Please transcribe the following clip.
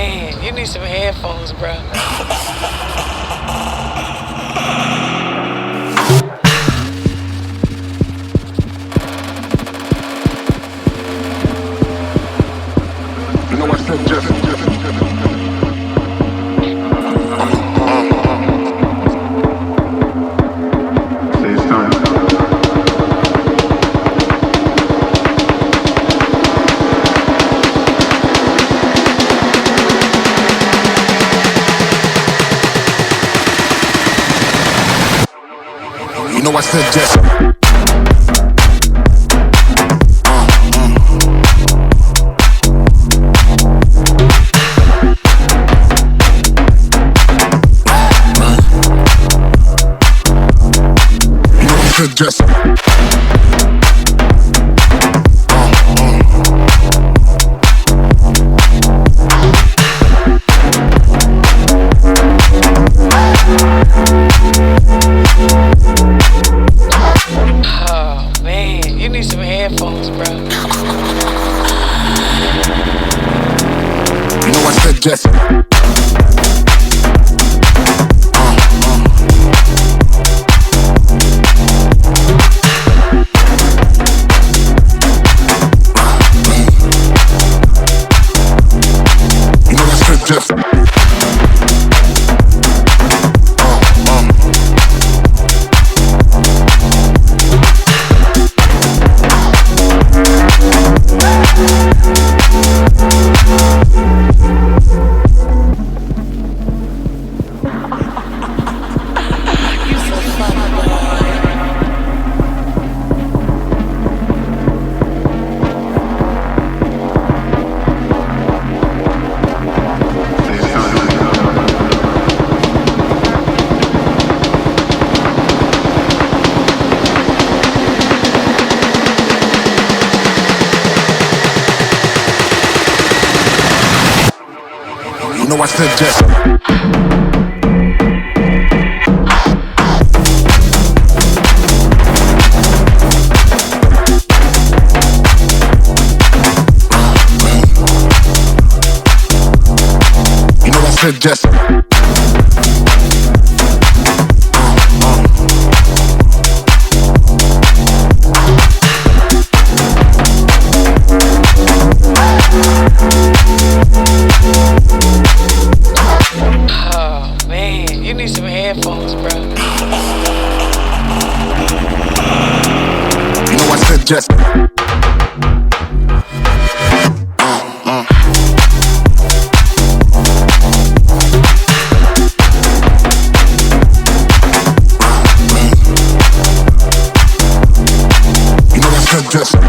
man, you need some headphones, bro. You know I said just. You know I said just. Just Oh man, you need some headphones, bro. you know I said just. Just you know I said just. You know I said just. Oh man, you need some headphones, bro. You know I said just. You know I said just.